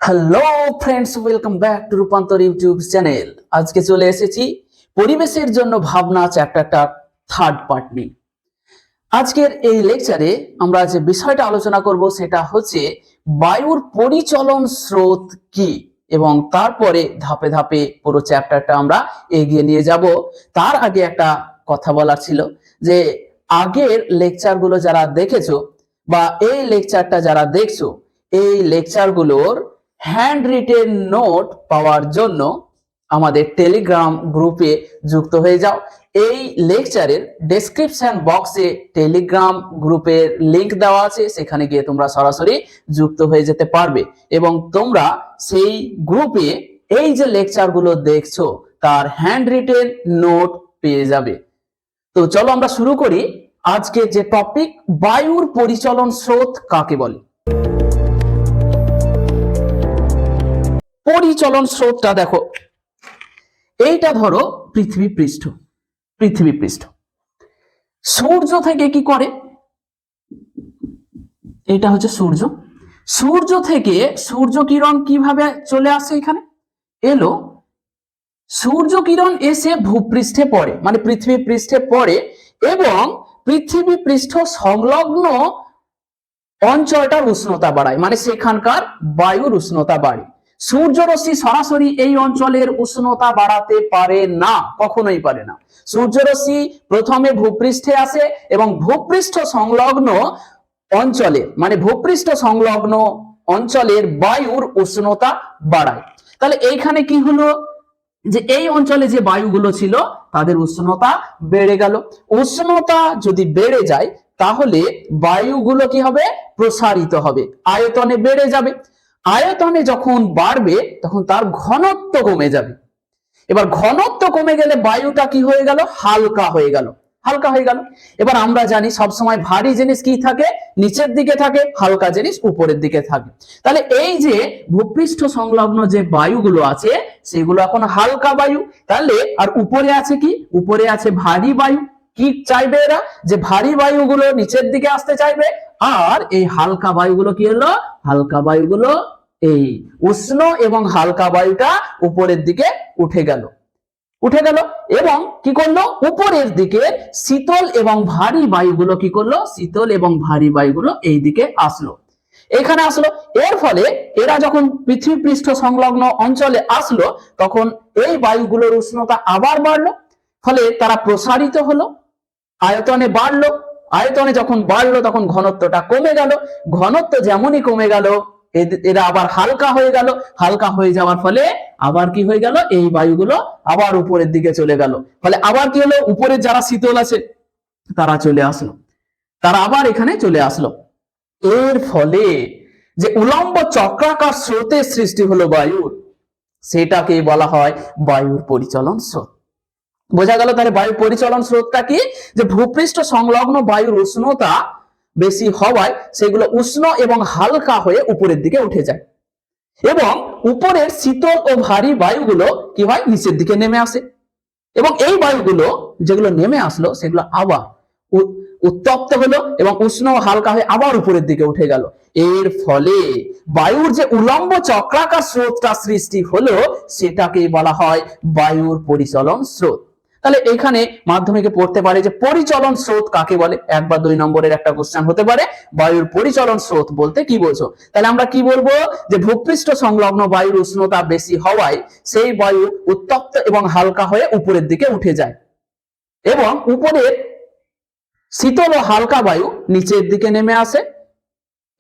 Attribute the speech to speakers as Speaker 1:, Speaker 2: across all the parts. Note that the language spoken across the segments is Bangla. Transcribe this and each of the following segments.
Speaker 1: Hello friends, welcome back to রূপান্তর ইউটিউব চ্যানেল। আজকে চলে এসেছি পরিবেশের জন্য ভাবনা চ্যাপ্টারটা থার্ড পার্ট নিয়ে। আজকের এই লেকচারে আমরা যে বিষয়টা আলোচনা করব সেটা হচ্ছে বায়ুর পরিচলন স্রোত কি, এবং তারপরে ধাপে ধাপে পুরো চ্যাপ্টারটা আমরা এগিয়ে নিয়ে যাব। তার আগে একটা কথা বলার ছিল যে আগের লেকচারগুলো যারা দেখেছো বা এই লেকচারটা যারা দেখছো, এই লেকচারগুলোর হ্যান্ড রিটেন নোট পাওয়ার জন্য আমাদের টেলিগ্রাম গ্রুপে যুক্ত হয়ে যাও। এই লেকচারের ডেসক্রিপশন বক্সে টেলিগ্রাম গ্রুপের লিংক দেওয়া আছে, সেখানে গিয়ে তোমরা সরাসরি যুক্ত হয়ে যেতে পারবে এবং তোমরা সেই গ্রুপে এই যে লেকচারগুলো দেখছো তার হ্যান্ড রিটেন নোট পেয়ে যাবে। তো চলো আমরা শুরু করি। আজকে যে টপিক, বায়ুর পরিচলন স্রোত কাকে বলে। পরিচলন স্রোতটা দেখো, এইটা ধরো পৃথিবী পৃষ্ঠ সূর্য থেকে কি করে, এটা হচ্ছে সূর্য থেকে সূর্য কিরণ কিভাবে চলে আসে, এখানে এলো সূর্য কিরণ এসে ভূপৃষ্ঠে পড়ে, মানে পৃথিবী পৃষ্ঠে পড়ে এবং পৃথিবী পৃষ্ঠ সংলগ্ন অঞ্চলটার উষ্ণতা বাড়ায়, মানে সেখানকার বায়ুর উষ্ণতা বাড়ে। সূর্যরশ্মি সরাসরি এই অঞ্চলের উষ্ণতা বাড়াতে পারে না, কখনোই পারে না। সূর্যরশ্মি প্রথমে ভূপৃষ্ঠে আসে এবং ভূপৃষ্ঠ সংলগ্ন অঞ্চলে, মানে ভূপৃষ্ঠ সংলগ্ন অঞ্চলের বায়ুর উষ্ণতা বাড়ায়। তাহলে এইখানে কি হলো, যে এই অঞ্চলে যে বায়ুগুলো ছিল তাদের উষ্ণতা বেড়ে গেল। উষ্ণতা যদি বেড়ে যায় তাহলে বায়ুগুলো কি হবে, প্রসারিত হবে, আয়তনে বেড়ে যাবে। আয়তনে যখন বাড়বে তখন তার ঘনত্ব কমে যাবে। এবার ঘনত্ব কমে গেলে বায়ুটা কি হয়ে গেল, হালকা হয়ে গেল। এবার আমরা জানি সবসময় ভারী জিনিস কি থাকে, নিচের দিকে থাকে, হালকা জিনিস উপরের দিকে থাকে। তাহলে এই যে ভূপৃষ্ঠ সংলগ্ন যে বায়ুগুলো আছে সেগুলো এখন হালকা বায়ু। তাহলে আর উপরে আছে কি, উপরে আছে ভারী বায়ু। কি চাইবে এরা, যে ভারী বায়ুগুলো নিচের দিকে আসতে চাইবে, আর এই হালকা বায়ুগুলো কি হলো, হালকা বায়ুগুলো এই উষ্ণ এবং হালকা বায়ুটা উপরের দিকে উঠে গেল এবং কি করলো, উপরের দিকে শীতল এবং ভারী বায়ুগুলো কি করলো, শীতল এবং ভারী বায়ুগুলো এই দিকে আসলো, এখানে আসলো। এর ফলে এরা যখন পৃথিবী পৃষ্ঠ সংলগ্ন অঞ্চলে আসলো তখন এই বায়ুগুলোর উষ্ণতা আবার বাড়লো, ফলে তারা প্রসারিত হলো, আয়তনে বাড়লো। আয়তনে যখন বাড়লো তখন ঘনত্বটা কমে গেল। ঘনত্ব যেমনই কমে গেল এরা আবার হালকা হয়ে গেল। হালকা হয়ে যাওয়ার ফলে আবার কি হয়ে গেল, এই বায়ুগুলো আবার উপরের দিকে চলে গেল। ফলে আবার কি হলো, উপরে যারা শীতল আছে তারা চলে আসলো, তারা আবার এখানে চলে আসলো। এর ফলে যে উলম্ব চক্রাকার স্রোতের সৃষ্টি হলো বায়ুর, সেটাকে বলা হয় বায়ুর পরিচলন স্রোত। বোঝা গেল তাহলে বায়ু পরিচলন স্রোতটা কি, যে ভূপৃষ্ঠ সংলগ্ন বায়ুর উষ্ণতা বেশি হওয়ায় সেগুলো উষ্ণ এবং হালকা হয়ে উপরের দিকে উঠে যায় এবং উপরের শীতল ও ভারী বায়ুগুলো কি হয়, নিচের দিকে নেমে আসে এবং এই বায়ুগুলো যেগুলো নেমে আসলো সেগুলো আবার উত্তপ্ত হলো এবং উষ্ণ ও হালকা হয়ে আবার উপরের দিকে উঠে গেল। এর ফলে বায়ুর যে উলম্ব চক্রাকার স্রোতটা সৃষ্টি হলো সেটাকে বলা হয় বায়ুর পরিচলন স্রোত। তাহলে এখানে মাধ্যমিকে পড়তে পারে যে পরিচলন স্রোত কাকে বলে, 1 বা 2 নম্বরের একটা কোশ্চেন হতে পারে, বায়ুর পরিচলন স্রোত বলতে কি বোঝো। তাহলে আমরা কি বলবো, যে ভূপৃষ্ঠ সংলগ্ন বায়ুর উষ্ণতা বেশি হওয়ায় সেই বায়ু উত্তপ্ত এবং হালকা হয়ে উপরের দিকে উঠে যায় এবং উপরের শীতল ও হালকা বায়ু নিচের দিকে নেমে আসে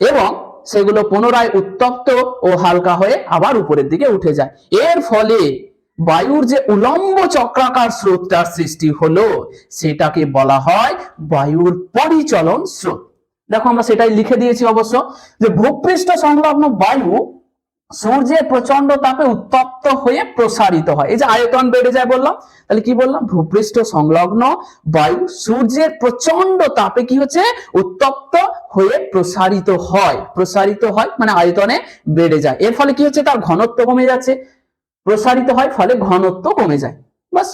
Speaker 1: এবং সেগুলো পুনরায় উত্তপ্ত ও হালকা হয়ে আবার উপরের দিকে উঠে যায়। এর ফলে বায়ুর যে উলম্ব চক্রাকার স্রোতটার সৃষ্টি হলো সেটাকে বলা হয় বায়ুর পরিচলন স্রোত। দেখো আমরা সেটাই লিখে দিয়েছি অবশ্য, যে ভূপৃষ্ঠ সংলগ্ন বায়ু সূর্যের প্রচন্ড তাপে উত্তপ্ত হয়ে প্রসারিত হয়। এই যে আয়তন বেড়ে যায় বললাম, তাহলে কি বললাম, ভূপৃষ্ঠ সংলগ্ন বায়ু সূর্যের প্রচন্ড তাপে কি হচ্ছে, উত্তপ্ত হয়ে প্রসারিত হয় মানে আয়তনে বেড়ে যায়। এর ফলে কি হচ্ছে, তার ঘনত্ব কমে যাচ্ছে, প্রসারিত হয় ফলে ঘনত্ব কমে যায়, বাস।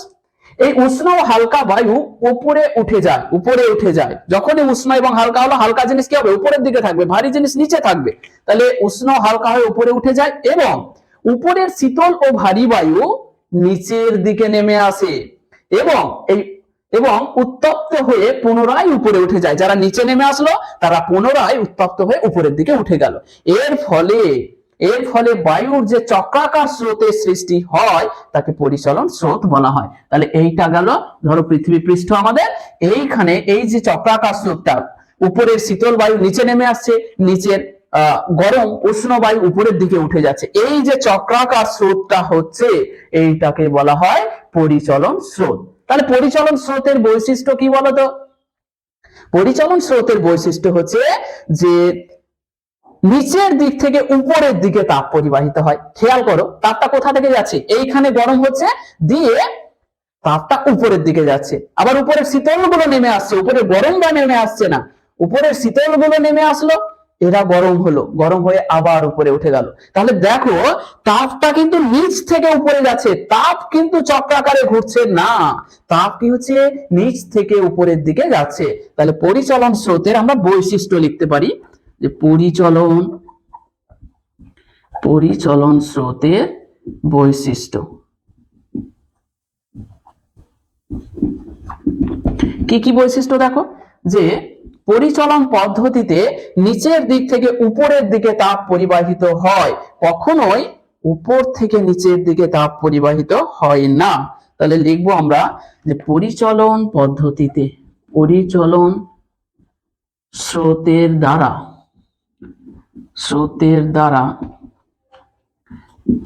Speaker 1: এই উষ্ণ ও হালকা বায়ু উপরে উঠে যায়। যখনই উষ্ণ এবং হালকা হলো, হালকা জিনিস কি হবে? উপরের দিকে থাকবে, ভারী জিনিস নিচে থাকবে। তাহলে উষ্ণ হালকা হয়ে উপরে উঠে যায় এবং উপরের শীতল ও ভারী বায়ু নিচের দিকে নেমে আসে এবং এবং উত্তপ্ত হয়ে পুনরায় উপরে উঠে যায়। যারা নিচে নেমে আসলো তারা পুনরায় উত্তপ্ত হয়ে উপরের দিকে উঠে গেল। এর ফলে বায়ুর যে চক্রাকার স্রোতের সৃষ্টি হয় তাকে পরিচলন স্রোত বলা হয়। তাহলে এইটা গেল, ধরো পৃথিবী পৃষ্ঠ আমাদের, এইখানে এই যে চক্রাকার স্রোতটা, উপরের শীতল বায়ু নিচে নেমে আসছে, নিচের গরম উষ্ণ বায়ু উপরের দিকে উঠে যাচ্ছে, এই যে চক্রাকার স্রোতটা হচ্ছে, এইটাকে বলা হয় পরিচলন স্রোত। তাহলে পরিচলন স্রোতের বৈশিষ্ট্য কি বলতো? পরিচলন স্রোতের বৈশিষ্ট্য হচ্ছে যে নিচের দিক থেকে উপরের দিকে তাপ পরিবাহিত হয়। খেয়াল করো, তাপটা কোথা থেকে যাচ্ছে? এইখানে গরম হচ্ছে, দিয়ে তাপটা উপরের দিকে যাচ্ছে, আবার উপরের শীতল গুলো নেমে আসছে, উপরে গরমটা নেমে আসছে না, উপরের শীতল গুলো নেমে আসলো, এরা গরম হলো, গরম হয়ে আবার উপরে উঠে গেল। তাহলে দেখো, তাপটা কিন্তু নিচ থেকে উপরে যাচ্ছে, তাপ কিন্তু চক্রাকারে ঘুরছে না, তাপ কি হচ্ছে? নিচ থেকে উপরের দিকে যাচ্ছে। তাহলে পরিচলন স্রোতের আমরা বৈশিষ্ট্য লিখতে পারি যে পরিচলন স্রোতের বৈশিষ্ট্য কি কি বৈশিষ্ট্য? দেখো, যে পরিচলন পদ্ধতিতে নিচের দিক থেকে উপরের দিকে তাপ পরিবাহিত হয়, কখনোই উপর থেকে নিচের দিকে তাপ পরিবাহিত হয় না। তাহলে লিখবো আমরা যে পরিচলন পদ্ধতিতে, পরিচলন স্রোতের দ্বারা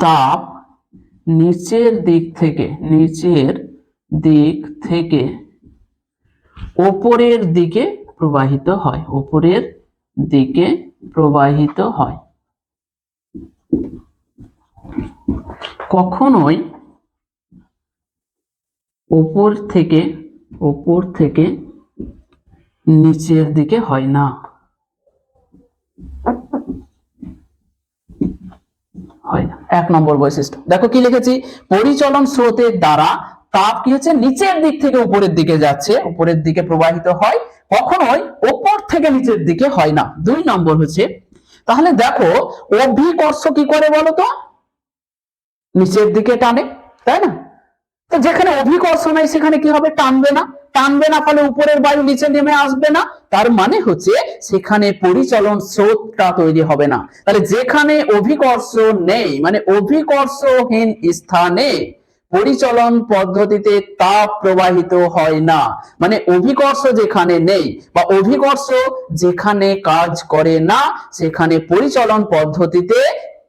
Speaker 1: তাপ নিচের দিক থেকে উপরের দিকে প্রবাহিত হয়, কখনোই উপর থেকে নিচের দিকে হয় না। এক নম্বর বৈশিষ্ট্য। দেখো কি লিখেছি? পরিচলন স্রোতের দ্বারা তাপ কি হচ্ছে? নিচের দিক থেকে উপরের দিকে যাচ্ছে, উপরের দিকে প্রবাহিত হয়, কখনোই উপর থেকে নিচের দিকে হয় না। 2 নম্বর হচ্ছে, তাহলে দেখো অভিকর্ষ কি করে বলতো? নিচের দিকে টানে, তাই না? তো যেখানে অভিকর্ষ নাই সেখানে কি হবে? টানবে না, ফলে উপরের বায়ু নিচে নেমে আসবে না, তার মানে হচ্ছে সেখানে পরিচলন স্রোতটা তৈরি হবে না। তাহলে যেখানে অভিকর্ষ নেই, মানে অভিকর্ষহীন স্থানে পরিচলন পদ্ধতিতে তাপ প্রবাহিত হয় না। মানে অভিকর্ষ যেখানে নেই বা অভিকর্ষ যেখানে কাজ করে না, সেখানে পরিচলন পদ্ধতিতে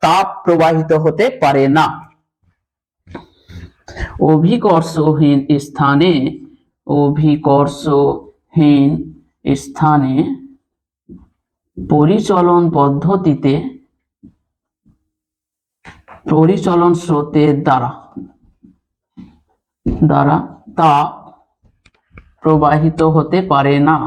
Speaker 1: তাপ প্রবাহিত হতে পারে না। অভিকর্ষহীন স্থানে পরিচলন স্রোতের দ্বারা তাপ প্রবাহিত হতে পারে না।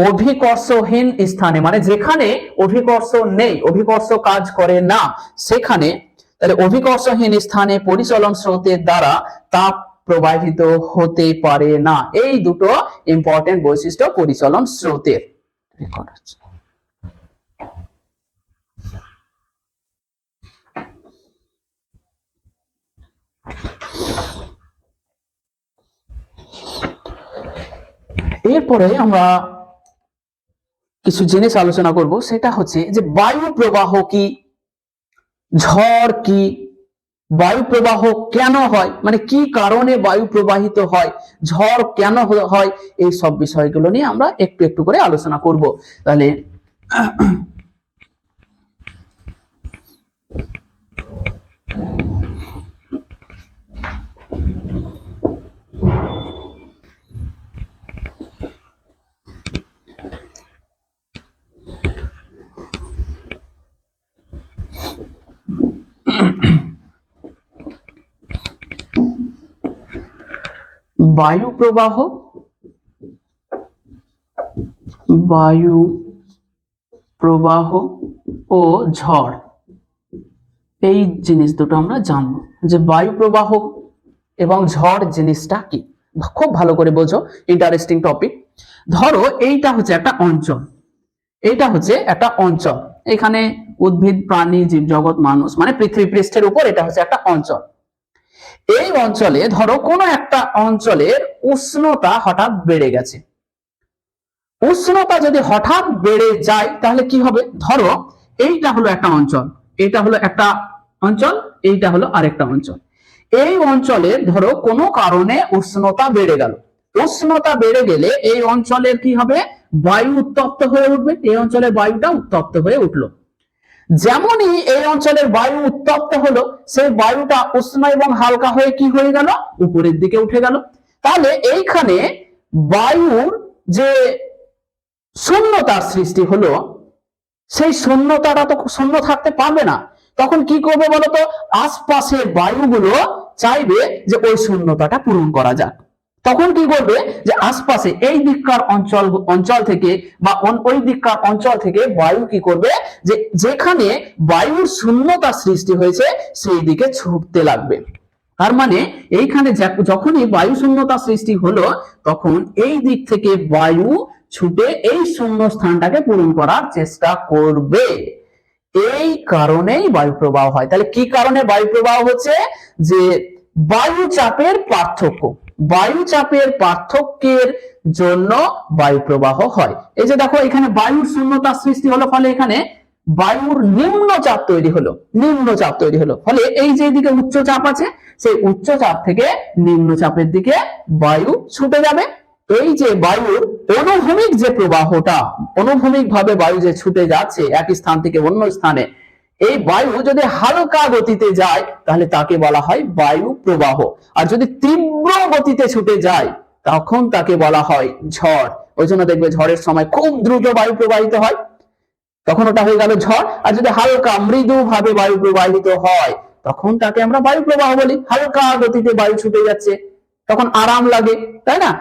Speaker 1: অভিকর্ষহীন স্থানে মানে যেখানে অভিকর্ষ নেই, অভিকর্ষ কাজ করে না, সেখানে, তাহলে অভিকর্ষহীন স্থানে পরিচলন স্রোতের দ্বারা তাপ প্রবাহিত হতে পারে না। এই দুটো ইম্পর্টেন্ট বৈশিষ্ট্য পরিচলন স্রোতের। এরপরে আমরা কিছু জিনিস আলোচনা করব, সেটা হচ্ছে যে বায়ু প্রবাহ কি, ঝড় কি, বায়ু প্রবাহ কেন হয়, মানে কি কারণে বায়ু প্রবাহিত হয়, ঝড় কেন হয়, এই সব বিষয়গুলো নিয়ে আমরা একটু একটু করে আলোচনা করব। তাহলে বায়ু প্রবাহ ও ঝড়, এই জিনিস দুটো আমরা জানবো যে বায়ু প্রবাহ এবং ঝড় জিনিসটা কি। খুব ভালো করে বোঝো, ইন্টারেস্টিং টপিক। ধরো এইটা হচ্ছে একটা অঞ্চল, এইটা হচ্ছে একটা অঞ্চল, এখানে উদ্ভিদ প্রাণী জীবজগৎ মানুষ মানে পৃথিবী পৃষ্ঠের উপর এটা হচ্ছে একটা অঞ্চল। এই অঞ্চলে ধরো কোনো একটা অঞ্চলের উষ্ণতা হঠাৎ বেড়ে গেছে। উষ্ণতা যদি হঠাৎ বেড়ে যায় তাহলে কি হবে? ধরো এইটা হলো একটা অঞ্চল, এইটা হলো একটা অঞ্চল, এইটা হলো আরেকটা অঞ্চল। এই অঞ্চলে ধরো কোনো কারণে উষ্ণতা বেড়ে গেল। উষ্ণতা বেড়ে গেলে এই অঞ্চলের কি হবে? বায়ু উত্তপ্ত হয়ে উঠবে, এই অঞ্চলের বায়ুটা উত্তপ্ত হয়ে উঠলো। যেমনই এই অঞ্চলের বায়ু উত্তপ্ত হলো, সেই বায়ুটা উষ্ণ এবং হালকা হয়ে কি হয়ে গেল? উপরের দিকে উঠে গেল। তাহলে এইখানে বায়ুর যে শূন্যতার সৃষ্টি হলো, সেই শূন্যতাটা তো শূন্য থাকতে পারবে না। তখন কি করবে বলতো? আশপাশের বায়ুগুলো চাইবে যে ওই শূন্যতাটা পূরণ করা যাক। তখন কি করবে? যে আশপাশে এই দিককার অঞ্চল থেকে বা ওই দিককার অঞ্চল থেকে বায়ু কি করবে? যে যেখানে বায়ুর শূন্যতা সৃষ্টি হয়েছে সেই দিকে ছুটতে লাগবে। তার মানে এইখানে যখনই বায়ু শূন্যতা সৃষ্টি হলো, তখন এই দিক থেকে বায়ু ছুটে এই শূন্য স্থানটাকে পূরণ করার চেষ্টা করবে। এই কারণেই বায়ু প্রবাহ হয়। তাহলে কি কারণে বায়ু প্রবাহ হচ্ছে? যে বায়ু চাপের পার্থক্য, বায়ু চাপের পার্থক্যের জন্য বায়ু প্রবাহ হয়। এই যে দেখো এখানে বায়ুর শূন্যতা সৃষ্টি হলো, ফলে এখানে বায়ুর নিম্নচাপ তৈরি হলো, নিম্নচাপ তৈরি হলো। ফলে এই যে দিকে উচ্চ চাপ আছে, সেই উচ্চ চাপ থেকে নিম্নচাপের দিকে বায়ু ছুটে যাবে। এই যে বায়ুর অনুভূমিক যে প্রবাহটা, অনুভূমিক ভাবে বায়ু যে ছুটে যাচ্ছে এক স্থান থেকে অন্য স্থানে, এই বায়ু যদি হালকা গতিতে যায় তাহলে তাকে বলা হয় বায়ু প্রবাহ। আর যদি তীব্র গতিতে ছুটে যায় তখন তাকে বলা হয় ঝড়। ওই জন্য দেখবে ঝড়ের সময় খুব দ্রুত বায়ু প্রবাহিত হয়, তখন ওটা হয়ে গেল ঝড়। আর যদি হালকা মৃদু ভাবে বায়ু প্রবাহিত হয় তখন তাকে আমরা বায়ু প্রবাহ বলি। হালকা গতিতে বায়ু ছুটে যাচ্ছে, তখন আরাম লাগে, তাই না?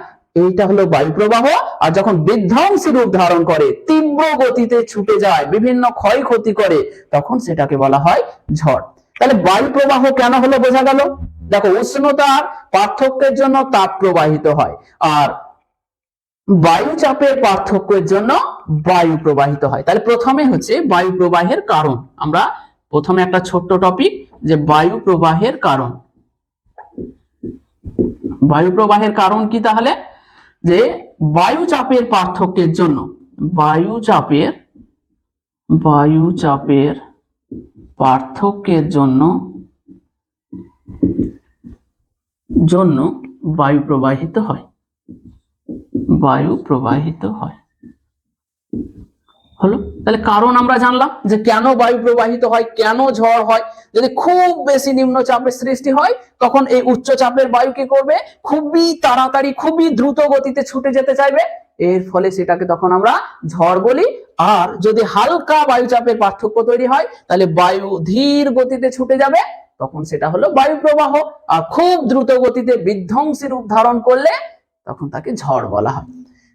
Speaker 1: এইটা হলো বায়ু প্রবাহ। আর যখন বিধ্বংসী রূপ ধারণ করে, তীব্র গতিতে ছুটে যায়, বিভিন্ন ক্ষয়ক্ষতি করে, তখন সেটাকে বলা হয় ঝড়। তাহলে বায়ু প্রবাহ কেন হলো বোঝা গেল। দেখো, উষ্ণতার পার্থক্যের জন্য তাপ প্রবাহিত হয়, আর বায়ু চাপের পার্থক্যের জন্য বায়ু প্রবাহিত হয়। তাহলে প্রথমে হচ্ছে বায়ু প্রবাহের কারণ। আমরা প্রথমে একটা ছোট্ট টপিক, যে বায়ু প্রবাহের কারণ। বায়ু প্রবাহের কারণ কি? তাহলে যে বায়ু চাপের পার্থক্যের জন্য, বায়ু চাপের পার্থক্যের জন্য বায়ু প্রবাহিত হয়, বায়ু প্রবাহিত হয়। হলো। তাহলে কারণ আমরা জানলাম যে কেন বায়ু প্রবাহিত হয়, কেন ঝড় হয়। যদি খুব বেশি নিম্নচাপের সৃষ্টি হয় তখন এই উচ্চ চাপের বায়ু কি করবে? খুবই তাড়াতাড়ি, খুবই দ্রুত গতিতে ছুটে যেতে চাইবে, এর ফলে সেটাকে তখন আমরা ঝড় বলি। আর যদি হালকা বায়ুচাপের পার্থক্য তৈরি হয় তাহলে বায়ু ধীর গতিতে ছুটে যাবে, তখন সেটা হলো বায়ু প্রবাহ। আর খুব দ্রুত গতিতে বিধ্বংসী রূপ ধারণ করলে তখন তাকে ঝড় বলা হয়।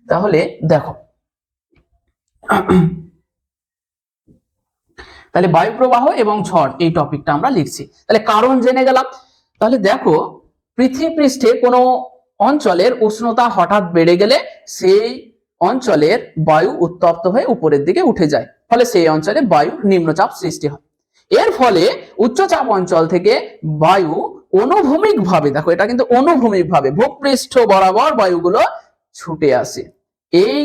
Speaker 1: তাহলে দেখো, তাহলে বায়ু প্রবাহ এবং ঝড় এই টপিকটা আমরা লিখছি। তাহলে কারণ জেনে গেলাম। তাহলে দেখো, পৃথিবী পৃষ্ঠে কোনো অঞ্চলের উষ্ণতা হঠাৎ বেড়ে গেলে সেই অঞ্চলের বায়ু উত্তপ্ত হয়ে উপরের দিকে উঠে যায়, ফলে সেই অঞ্চলে বায়ু নিম্নচাপ সৃষ্টি হয়। এর ফলে উচ্চচাপ অঞ্চল থেকে বায়ু অনুভূমিক ভাবে, দেখো এটা কিন্তু অনুভূমিক ভাবে ভূপৃষ্ঠ বরাবর বায়ুগুলো ছুটে আসে। এই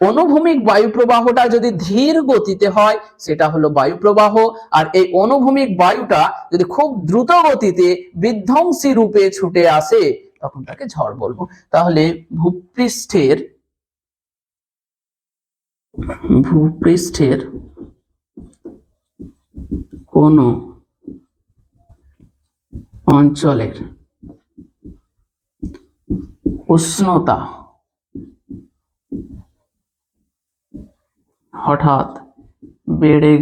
Speaker 1: অনুভূমিক বায়ু প্রবাহটা যদি ধীর গতিতে হয় সেটা হলো বায়ু প্রবাহ। আর এই অনুভূমিক বায়ুটা যদি খুব দ্রুত গতিতে বিধ্বংসী রূপে ছুটে আসে তখন তাকে ঝড় বলবো। তাহলে ভূপৃষ্ঠের কোন অঞ্চলের উষ্ণতা হঠাৎ বেড়ে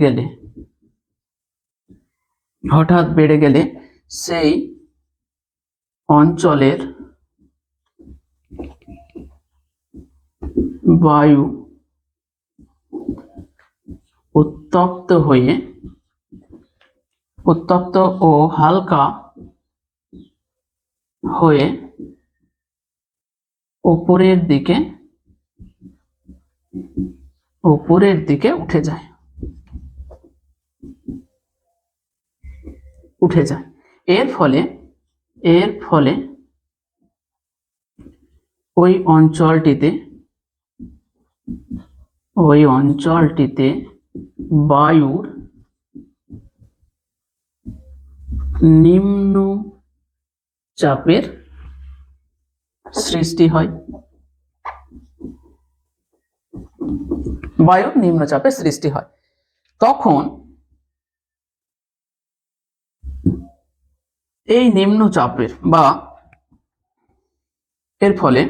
Speaker 1: গেলে সেই অঞ্চলের বায়ু উত্তপ্ত ও হালকা হয়ে উপরের দিকে উঠে যায়। এর ফলে ওই অঞ্চলটিতে বায়ুর নিম্ন চাপের সৃষ্টি হয়। তখন এই নিম্নচাপের বা এর ফলে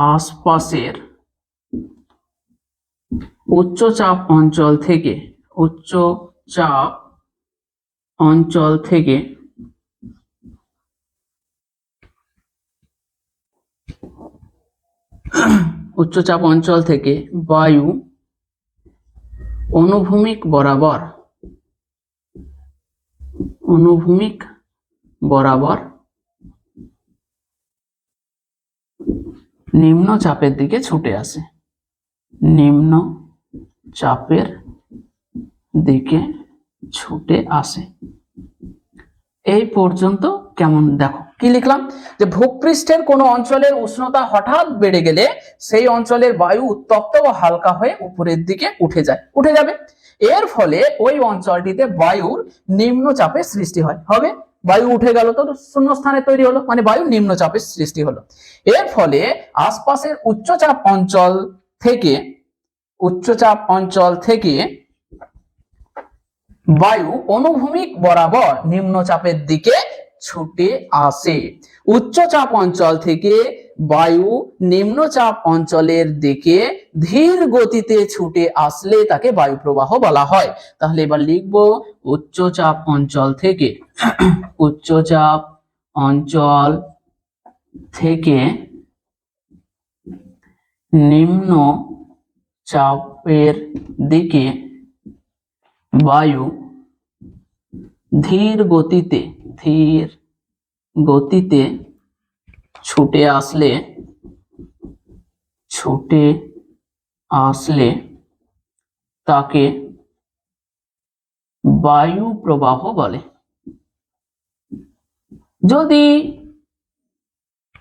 Speaker 1: আশপাশের উচ্চচাপ অঞ্চল থেকে বায়ু অনুভূমিক বরাবর নিম্নচাপের দিকে ছুটে আসে। এই পর্যন্ত কেমন? দেখো কি লিখলাম, যে ভূপৃষ্ঠের কোনো অঞ্চলের উষ্ণতা হঠাৎ বেড়ে গেলে সেই অঞ্চলের বায়ু উত্তপ্ত ও হালকা হয়ে উপরের দিকে উঠে যাবে। এর ফলে ওই অঞ্চলটিতে বায়ুর নিম্নচাপের সৃষ্টি হবে। বায়ু উঠে গেল তো শূন্যস্থানে তৈরি হলো, মানে বায়ু নিম্নচাপের সৃষ্টি হলো। এর ফলে আশপাশের উচ্চচাপ অঞ্চল থেকে বায়ু অনুভূমিক বরাবর নিম্নচাপের দিকে ছুটে আসে। উচ্চচাপ অঞ্চল থেকে বায়ু নিম্নচাপ অঞ্চলের দিকে ধীর গতিতে ছুটে আসলে তাকে বায়ু প্রবাহ বলা হয়। তাহলে এবার লিখব, উচ্চচাপ অঞ্চল থেকে নিম্ন চাপের দিকে বায়ু ধীর গতিতে ছুটে আসলে তাকে বায়ু প্রবাহ বলে। যদি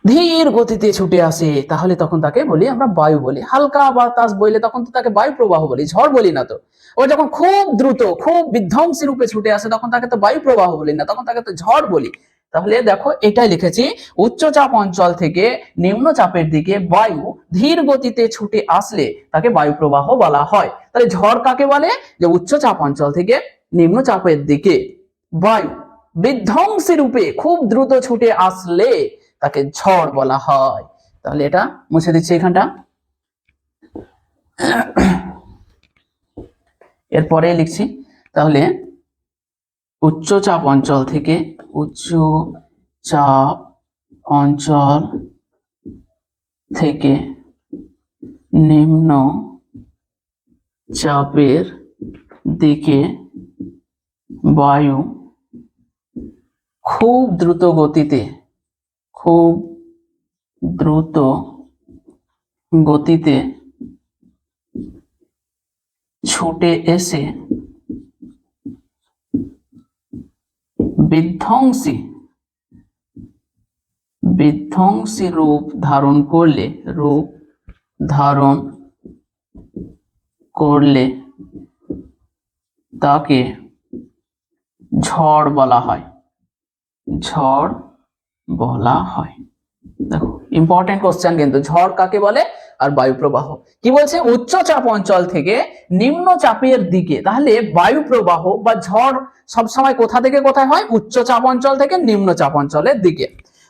Speaker 1: ধীর গতিতে ছুটে আসে তাহলে তখন তাকে বলি আমরা বায়ু বলি। হালকা বাতাস বইলে তখন তো তাকে বায়ু প্রবাহ বলি, ঝড় বলি না তো। ও যখন খুব দ্রুত খুব বিধ্বংসী রূপে ছুটে আসে তখন তাকে তো বায়ু প্রবাহ বলি না, তখন তাকে তো ঝড় বলি। তাহলে দেখো এটাই লিখেছি, উচ্চচাপ অঞ্চল থেকে নিম্নচাপের দিকে বায়ু ধীর গতিতে ছুটে আসলে তাকে বায়ু প্রবাহ বলা হয়। তাহলে ঝড় কাকে বলে? যে উচ্চচাপ অঞ্চল থেকে নিম্নচাপের দিকে বায়ু বিধ্বংসী রূপে খুব দ্রুত ছুটে আসলে তাকে ঝড় বলা হয়। তাহলে এটা মুছে দিচ্ছি এখানটা। এরপরে লিখছি, তাহলে উচ্চচাপ অঞ্চল থেকে নিম্ন চাপের দিকে বায়ু খুব দ্রুত গতিতে ছুটে এসে বিধ্বংসী রূপ ধারণ করলে তাকে ঝড় বলা হয়। দেখো ইম্পর্টেন্ট কোশ্চেন কিন্তু, ঝড় কাকে বলে আর বায়ু প্রবাহ কি বলছে? উচ্চচাপ অঞ্চল থেকে নিম্নচাপের দিকে। তাহলে বায়ু প্রবাহ বা ঝড় সবসময় কোথা থেকে কোথায় হয়? উচ্চচাপ অঞ্চল থেকে নিম্নচাপ অঞ্চলের দিকে।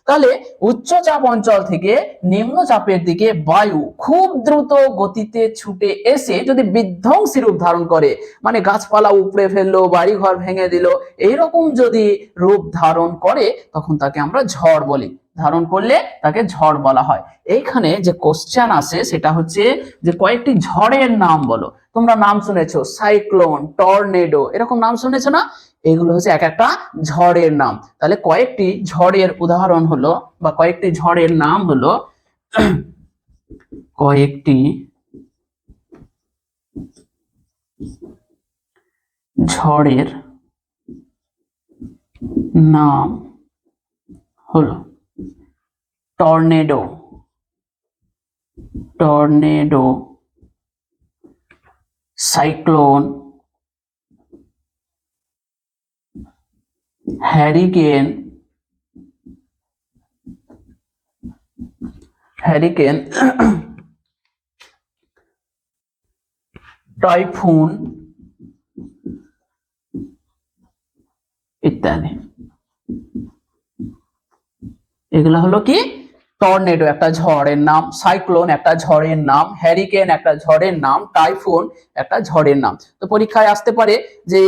Speaker 1: তাহলে উচ্চচাপ অঞ্চল থেকে নিম্নচাপের দিকে বায়ু খুব দ্রুত গতিতে ছুটে এসে যদি বিধ্বংসী রূপ ধারণ করে, মানে গাছপালা উপড়ে ফেললো, বাড়িঘর ভেঙে দিল, এইরকম যদি রূপ ধারণ করে তখন তাকে আমরা ঝড় বলি। ধারণ করলে তাকে ঝড় বলা হয়। এইখানে যে কোশ্চেন আসে সেটা হচ্ছে যে কয়েকটি ঝড়ের নাম বলো। তোমরা নাম শুনেছো সাইক্লোন, টর্নেডো, এরকম নাম শুনেছো না? এগুলো হচ্ছে এক একটা ঝড়ের নাম। তাহলে কয়েকটি ঝড়ের উদাহরণ হলো বা কয়েকটি ঝড়ের নাম হলো কয়েকটি ঝড়ের নাম হলো tornado, tornado, cyclone, hurricane, hurricane, typhoon ইত্যাদি। এগুলো হলো কি টর্নেডো একটা ঝড়ের নাম, সাইক্লোন একটা ঝড়ের নাম, হ্যারিকেন একটা ঝড়ের নাম, টাইফুন একটা ঝড়ের নাম। তো পরীক্ষায় আসতে পারে যে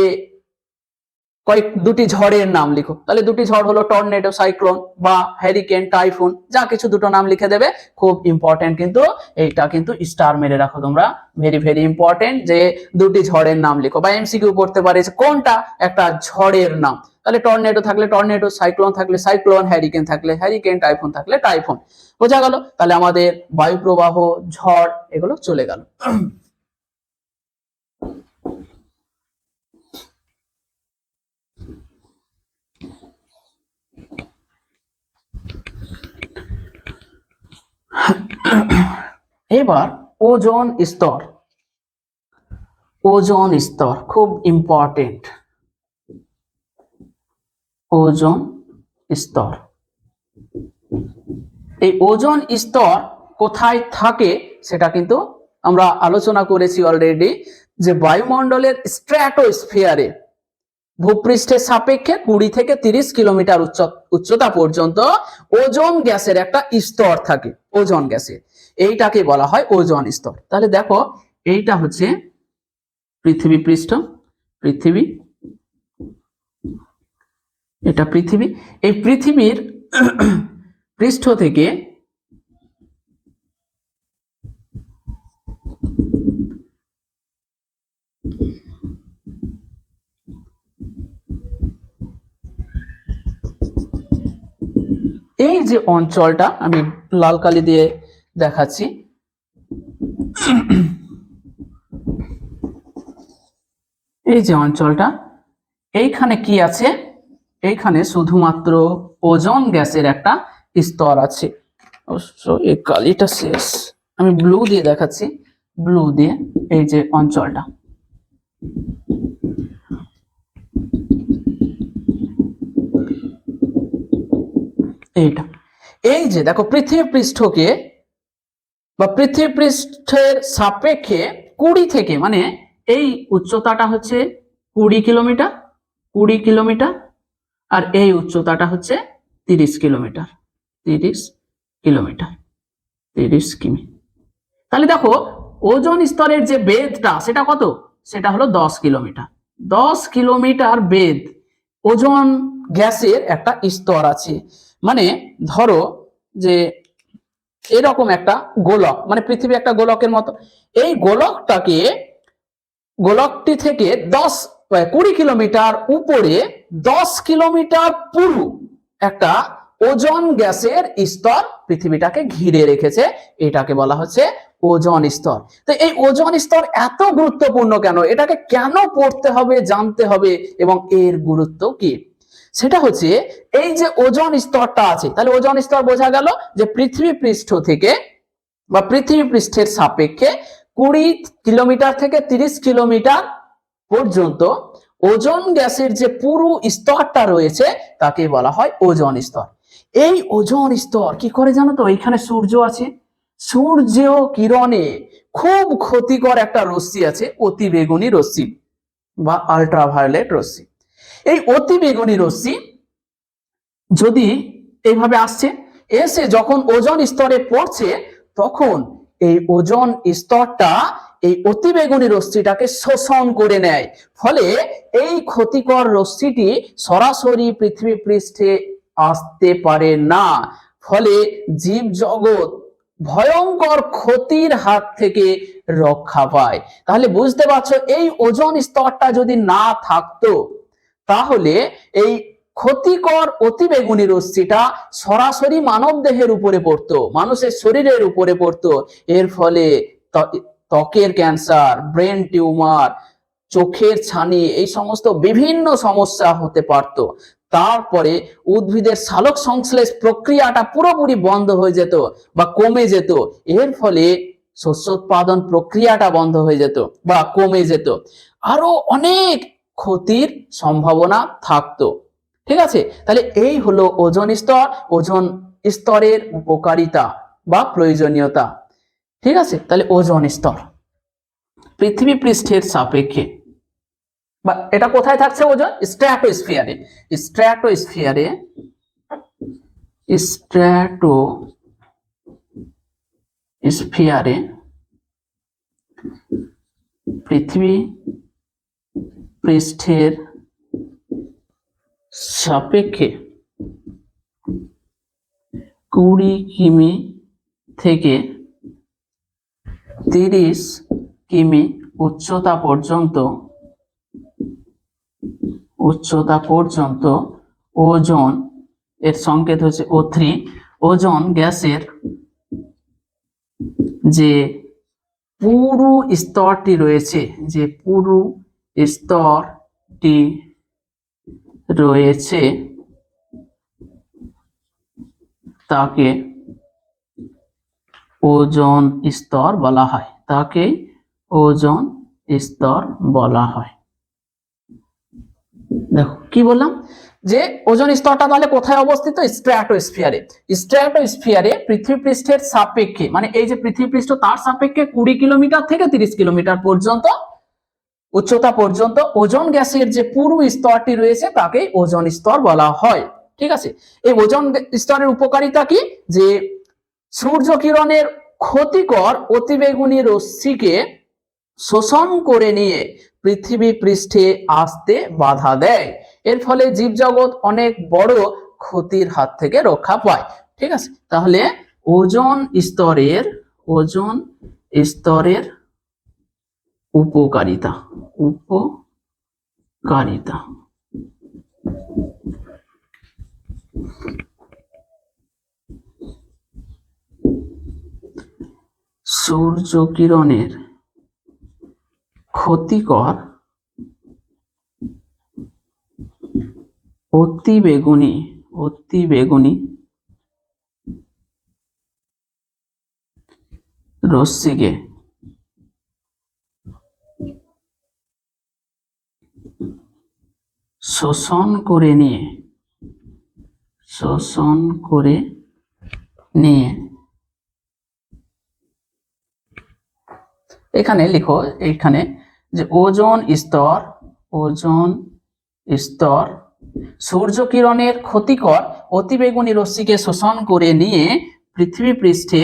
Speaker 1: দুটি ঝড়ের নাম লিখো, তাহলে দুটি ঝড় হলো টর্নেডো, সাইক্লোন বা হ্যারিকেন, টাইফুন, যা কিছু দুটো নাম লিখে দেবে। খুব ইম্পর্টেন্ট কিন্তু এইটা কিন্তু স্টার মেরে রাখো তোমরা, ভেরি ভেরি ইম্পর্টেন্ট যে দুটি ঝড়ের নাম লিখো। বা এমসিকিউ করতে পারে কোনটা একটা ঝড়ের নাম, তাহলে টর্নেডো থাকলে টর্নেডো, সাইক্লোন থাকলে সাইক্লোন, হ্যারিকেন থাকলে হ্যারিকেন, টাইফুন থাকলে টাইফুন। বোঝা গেল? তাহলে আমাদের বায়ু প্রবাহ, ঝড় এগুলো চলে গেল। এবার ওজোন স্তর, ওজোন স্তর খুব ইম্পর্টেন্ট। ওজোন স্তর, এই ওজোন স্তর কোথায় থাকে সেটা কিন্তু আমরা আলোচনা করেছি অলরেডি, যে বায়ুমণ্ডলের স্ট্র্যাটোস্ফিয়ারে ভূপৃষ্ঠের সাপেক্ষে 20 থেকে 30 কিলোমিটার উচ্চতা পর্যন্ত ওজোন গ্যাসের একটা স্তর থাকে, ওজোন গ্যাসের, এইটাকে বলা হয় ওজোন স্তর। তাহলে দেখো এইটা হচ্ছে পৃথিবী পৃষ্ঠ, পৃথিবী, এটা পৃথিবী। এই পৃথিবীর পৃষ্ঠ থেকে এই যে অঞ্চলটা আমি লাল কালি দিয়ে দেখাচ্ছি, এই যে অঞ্চলটা, এইখানে কি আছে? এইখানে শুধুমাত্র ওজোন গ্যাসের একটা স্তর আছে। অবশ্য এই কালিটা শেষ, আমি ব্লু দিয়ে দেখাচ্ছি, ব্লু দিয়ে এই যে অঞ্চলটা, এইটা, এই যে দেখো পৃথিবী পৃষ্ঠকে বা পৃথিবী পৃষ্ঠের সাপেক্ষে 20 থেকে, মানে এই উচ্চতাটা হচ্ছে 20 কিলোমিটার, 20 কিলোমিটার, আর এই উচ্চতাটা হচ্ছে 30 কিলোমিটার, 30 কিলোমিটার, 30 কিমি। তাহলে দেখো ওজোন স্তরের যে বেধটা সেটা কত? সেটা হলো 10 কিলোমিটার। 10 কিলোমিটার বেধ ওজোন গ্যাসের একটা স্তর আছে। মানে ধরো যে এরকম একটা গোলক, মানে পৃথিবী একটা গোলকের মতো, এই গোলকটি থেকে 20 কিলোমিটার উপরে 10 কিলোমিটার পুরু একটা ওজোন গ্যাসের স্তর পৃথিবীটাকে ঘিরে রেখেছে, এটাকে বলা হচ্ছে ওজোন স্তর। তো এই ওজোন স্তর এত গুরুত্বপূর্ণ কেন, এটাকে কেন পড়তে হবে, জানতে হবে, এবং এর গুরুত্ব কি, সেটা হচ্ছে এই যে ওজোন স্তরটা আছে, তাহলে ওজোন স্তর বোঝা গেল যে পৃথিবী পৃষ্ঠ থেকে বা পৃথিবী পৃষ্ঠের সাপেক্ষে 20 কিলোমিটার থেকে 30 কিলোমিটার পর্যন্ত ওজোন গ্যাসের যে পুরো স্তরটা রয়েছে তাকে বলা হয় ওজোন স্তর। এই ওজোন স্তর কি করে জানো তো? এখানে সূর্য আছে, সূর্য কিরণে খুব ক্ষতিকর একটা রশ্মি আছে, অতি বেগুনি রশ্মি বা আল্ট্রাভায়োলেট রশ্মি। এই অতি বেগুনি রশ্মি যদি এইভাবে আসছে, এসে যখন ওজোন স্তরে পড়ছে, তখন এই ওজোন স্তরটা এই অতিবেগুনি রশ্মিটাকে শোষণ করে নেয়, ফলে এই ক্ষতিকর রশ্মিটি সরাসরি পৃথিবী পৃষ্ঠে আসতে পারে না, ফলে জীব জগৎ ভয়ঙ্কর ক্ষতির হাত থেকে রক্ষা পায়। তাহলে বুঝতে পারছো, এই ওজোন স্তরটা যদি না থাকতো তাহলে এই ক্ষতিকর অতিবেগুনি রশ্মিটা সরাসরি মানব দেহের উপরে পড়তো, মানুষের শরীরের উপরে পড়তো। এর ফলে ত্বকের ক্যান্সার, ব্রেন টিউমার, চোখের ছানি, এই সমস্ত বিভিন্ন সমস্যা হতে পারত। তারপরে উদ্ভিদের সালোক সংশ্লেষ প্রক্রিয়াটা পুরোপুরি বন্ধ হয়ে যেত বা কমে যেত। এর ফলে শস্য উৎপাদন প্রক্রিয়াটা বন্ধ হয়ে যেত বা কমে যেত। আরো অনেক ক্ষতির সম্ভাবনা থাকতো। ঠিক আছে, তাহলে এই হলো ওজোন স্তর, ওজোন স্তরের উপকারিতা বা প্রয়োজনীয়তা। ঠিক আছে, তাহলে ওজোন স্তর পৃথিবী পৃষ্ঠের সাপেক্ষে বা এটা কোথায় থাকছে? ওজোন স্ট্র্যাটোস্ফিয়ারে। স্ট্র্যাটোস্ফিয়ারে স্ট্র্যাটোস্ফিয়ারে পৃথিবী পৃষ্ঠের সাপেক্ষে 20 কিমি থেকে 30 কিমি উচ্চতা পর্যন্ত ওজোন, এর সংকেত হচ্ছে O3, ওজোন গ্যাসের যে পুরু স্তরটি রয়েছে, তাকে ওজোন স্তর বলা হয়। দেখো কি বললাম, যে ওজোন স্তরটা তাহলে কোথায় অবস্থিত? স্ট্র্যাটোস্ফিয়ারে। স্ট্র্যাটোস্ফিয়ারে পৃথিবী পৃষ্ঠের সাপেক্ষে, মানে এই যে পৃথিবী পৃষ্ঠ তার সাপেক্ষে 20 কিলোমিটার থেকে 30 কিলোমিটার পর্যন্ত উচ্চতা পর্যন্ত ওজোন গ্যাসের যে পুরু স্তরটি রয়েছে তাকে ওজোন স্তর বলা হয়। ঠিক আছে, এই ওজোন স্তরের উপকারিতা কি? যে সূর্য কিরণের ক্ষতিকর অতিবেগুনি রশ্মিকে শোষণ করে নিয়ে পৃথিবী পৃষ্ঠে আসতে বাধা দেয়। এর ফলে জীবজগৎ অনেক বড় ক্ষতির হাত থেকে রক্ষা পায়। ঠিক আছে, তাহলে ওজোন স্তরের উপকারিতা। সূর্য কিরণের ক্ষতিকর অতিবেগুনি রশ্মিকে শোষণ করে নিয়ে এখানে লিখো, এখানে যে ওজোন স্তর সূর্য কিরণের ক্ষতিকর অতিবেগুনি রশ্মিকে শোষণ করে নিয়ে পৃথিবী পৃষ্ঠে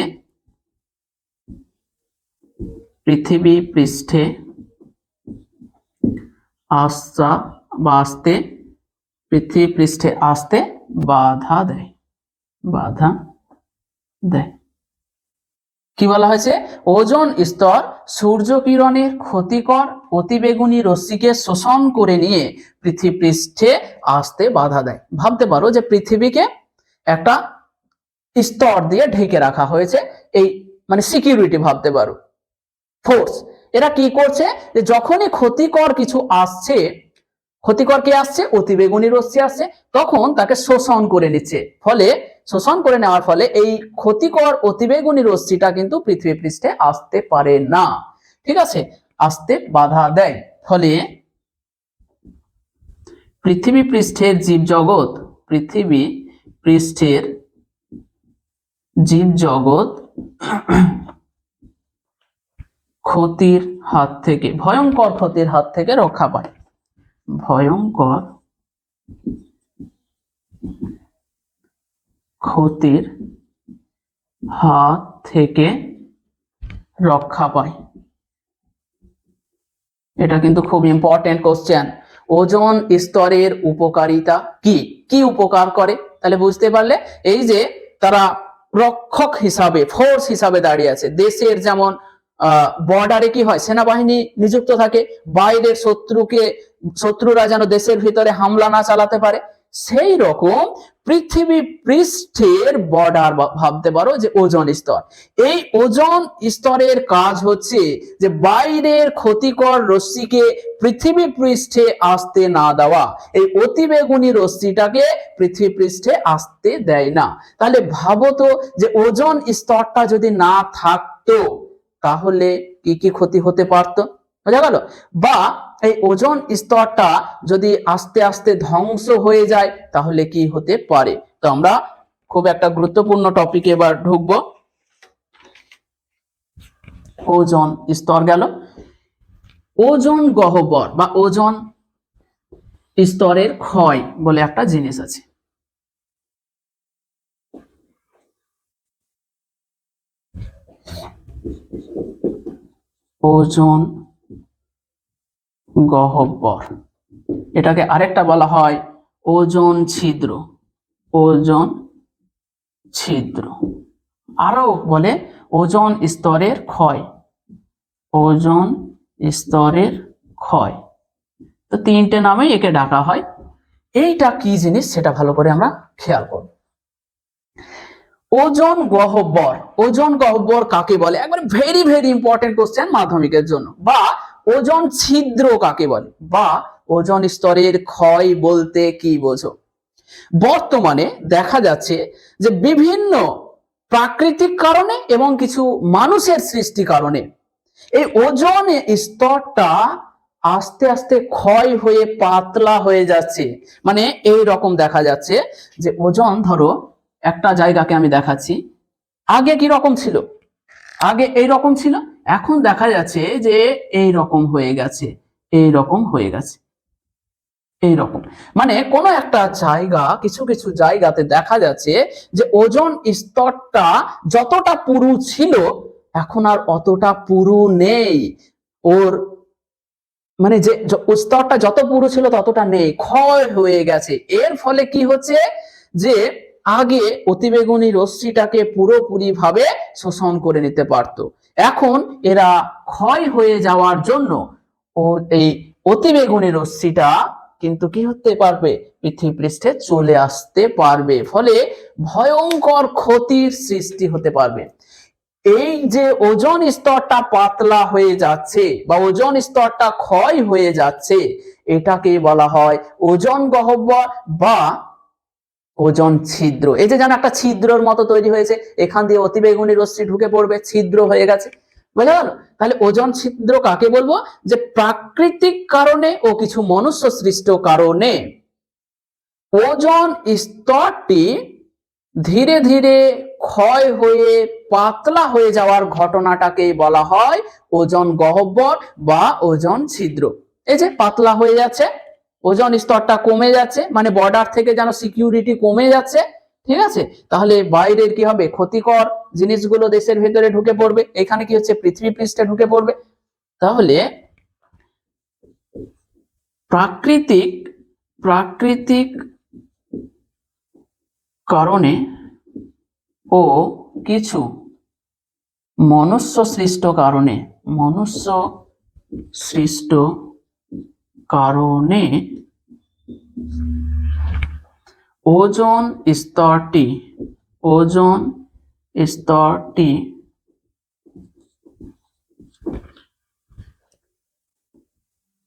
Speaker 1: আসতে বাধা দেয়। কি বলা হয়েছে? ওজোন স্তর সূর্য কিরণের ক্ষতিকর অতিবেগুনি রশ্মিকে শোষণ করে নিয়ে পৃথিবী পৃষ্ঠে আসতে বাধা দেয়। ভাবতে পারো যে পৃথিবীকে একটা স্তর দিয়ে ঢেকে রাখা হয়েছে, এই মানে সিকিউরিটি ভাবতে পারো, ফোর্স। এরা কি করছে? যে যখনই ক্ষতিকর কিছু আসছে, ক্ষতিকর কি আসছে? অতিবেগুনি রশ্মি আসছে, তখন তাকে শোষণ করে নিচ্ছে। ফলে শোষণ করে নেওয়ার ফলে এই ক্ষতিকর অতিবেগুনি রশ্মিটা কিন্তু পৃথিবী পৃষ্ঠে আসতে পারে না। ঠিক আছে, আসতে বাধা দেয়। ফলে পৃথিবী পৃষ্ঠের জীবজগৎ ক্ষতির হাত থেকে, ভয়ঙ্কর ক্ষতির হাত থেকে রক্ষা পায়। ভয়ঙ্কর ক্ষতির হাত থেকে রক্ষা পায়। এটা কিন্তু খুব ইম্পর্টেন্ট কোশ্চেন। ওজোন স্তরের উপকারিতা কি? কি উপকার করে? তাহলে বুঝতে পারলে, এই যে তারা রক্ষক হিসাবে, ফোর্স হিসাবে দাঁড়িয়ে আছে। দেশের যেমন বর্ডারে কি হয়, সেনাবাহিনী নিযুক্ত থাকে, বাইরের শত্রুরা যেন দেশের ভিতরে হামলা না চালাতে পারে, সেই রকম পৃথিবী পৃষ্ঠের বর্ডার ভাবতে পারো যে ওজোন স্তর। এই ওজোন স্তরের কাজ হচ্ছে যে বাইরের ক্ষতিকর রশ্মিকে পৃথিবী পৃষ্ঠে আসতে না দেওয়া। এই অতিবেগুনি রশ্মিটাকে পৃথিবী পৃষ্ঠে আসতে দেয় না। তাহলে ভাবো তো যে ওজোন স্তরটা যদি না থাকতো তাহলে কি কি ক্ষতি হতে পারতো, বোঝা গেল? বা এই ওজোন স্তরটা যদি আস্তে আস্তে ধ্বংস হয়ে যায় তাহলে কি হতে পারে। তো আমরা খুব একটা গুরুত্বপূর্ণ টপিকে এবার ঢুকবো। ওজোন স্তর গেল, ওজোন গহ্বর বা ওজোন স্তরের ক্ষয় বলে একটা জিনিস আছে। ওজোন গহ্বর, এটাকে আরেকটা বলা হয় ওজোন ছিদ্র। ওজোন ছিদ্র, আরো বলে ওজোন স্তরের ক্ষয়। ওজোন স্তরের ক্ষয়, তো তিনটে নামে একে ডাকা হয়। এইটা কি জিনিস সেটা ভালো করে আমরা খেয়াল করব। ওজোন গহ্বর, ওজোন গহ্বর কাকে বলে, একবার ভেরি ভেরি ইম্পর্টেন্ট কোশ্চেন মাধ্যমিকের জন্য। বা ওজোন ছিদ্র কাকে বলে, বা ওজোন স্তরের ক্ষয় বলতে কি বোঝো? বর্তমানে দেখা যাচ্ছে যে বিভিন্ন প্রাকৃতিক কারণে এবং কিছু মানুষের সৃষ্টি কারণে এই ওজোন স্তরটা আস্তে আস্তে ক্ষয় হয়ে পাতলা হয়ে যাচ্ছে। মানে এই রকম দেখা যাচ্ছে যে ওজোন, ধরো একটা জায়গাকে আমি দেখাচ্ছি, আগে কি রকম ছিল, আগে এই রকম ছিল, এখন দেখা যাচ্ছে যে এই রকম হয়ে গেছে, এই রকম হয়ে গেছে, এইরকম। মানে কোন একটা জায়গা, কিছু কিছু জায়গাতে দেখা যাচ্ছে যে ওজোন স্তরটা যতটা পুরু ছিল এখন আর অতটা পুরু নেই। ওর মানে যে স্তরটা যত পুরু ছিল ততটা নেই, ক্ষয় হয়ে গেছে। এর ফলে কি হচ্ছে যে আগে অতিবেগুনি রশ্মিটাকে পুরোপুরি ভাবে শোষণ করে নিতে পারতো, এখন এরা ক্ষয় হয়ে যাওয়ার জন্য ও এই অতিবেগুনি রশ্মিটা কিন্তু কি হতে পারবে, পৃথিবী পৃষ্ঠে চলে আসতে পারবে, ফলে ভয়ঙ্কর ক্ষতির সৃষ্টি হতে পারবে। এই যে ওজোন স্তরটা পাতলা হয়ে যাচ্ছে বা ওজোন স্তরটা ক্ষয় হয়ে যাচ্ছে, এটাকে বলা হয় ওজোন গহ্বর বা ওজোন ছিদ্র। এই যে যেন একটা ছিদ্রর মতো তৈরি হয়েছে, এখান দিয়ে অতিবেগুনি রশ্মি ঢুকে পড়বে, ছিদ্র হয়ে গেছে, বুঝা গেল? তাহলে ওজোন ছিদ্র কাকে বলবো, যে প্রাকৃতিক কারণে ও কিছু মনুষ্য সৃষ্ট কারণে ওজোন স্তরটি ধীরে ধীরে ক্ষয় হয়ে পাতলা হয়ে যাওয়ার ঘটনাটাকে বলা হয় ওজোন গহ্বর বা ওজোন ছিদ্র। এই যে পাতলা হয়ে যাচ্ছে, ওজোন স্তরটা কমে যাচ্ছে, মানে বর্ডার থেকে যেন সিকিউরিটি কমে যাচ্ছে, ঠিক আছে? তাহলে বাইরের কি হবে, ক্ষতিকর জিনিসগুলো দেশের ভেতরে ঢুকে পড়বে, এখানে কি হচ্ছে, পৃথিবী পৃষ্ঠে ঢুকে পড়বে। তাহলে প্রাকৃতিক কারণে ও কিছু মনুষ্য সৃষ্ট কারণে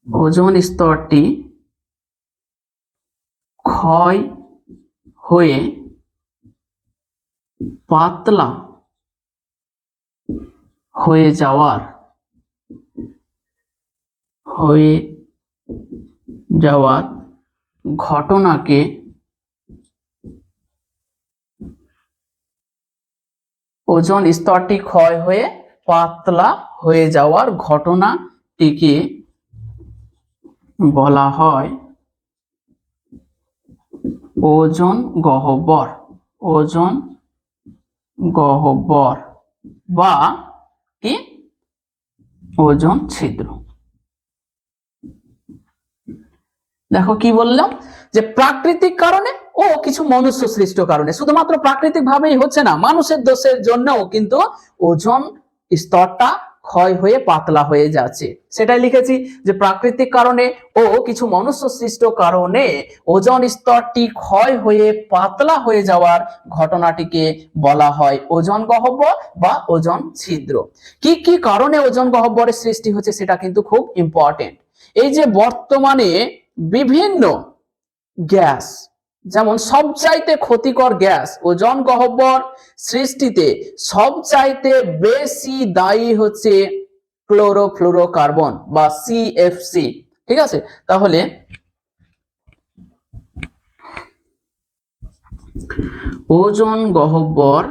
Speaker 1: ওজোন স্তরটি ক্ষয় হয়ে পাতলা হয়ে যাওয়ার ঘটনাকে ওজোন স্তরটি ক্ষয় হয়ে পাতলা হয়ে যাওয়ার ঘটনাটিকে বলা হয় ওজোন গহ্বর। ওজোন গহ্বর বা কি ওজোন ছিদ্র। দেখো কি বললাম, যে প্রাকৃতিক কারণে ও কিছু মনুষ্য সৃষ্ট কারণে, শুধুমাত্র প্রাকৃতিক ভাবেই হচ্ছে না, মানুষের দোষের জন্যও কিন্তু ওজন স্তরটা ক্ষয় হয়ে পাতলা হয়ে যাচ্ছে। সেটাই লিখেছি যে প্রাকৃতিক কারণে ও কিছু মনুষ্য সৃষ্ট কারণে ওজন স্তরটি ক্ষয় হয়ে পাতলা হয়ে যাওয়ার ঘটনাটিকে বলা হয় ওজন গহ্বর বা ওজন ছিদ্র। কি কি কারণে ওজন গহ্বরের সৃষ্টি হচ্ছে সেটা কিন্তু খুব ইম্পর্টেন্ট। এই যে বর্তমানে বিভিন্ন গ্যাস, যেমন সবচাইতে ক্ষতিকর গ্যাস ওজন গহ্বর সৃষ্টিতে সবচাইতে বেশি দায়ী হচ্ছে ক্লোরোফ্লুরোকার্বন বা সিএফসি। ঠিক আছে, তাহলে ওজন গহ্বর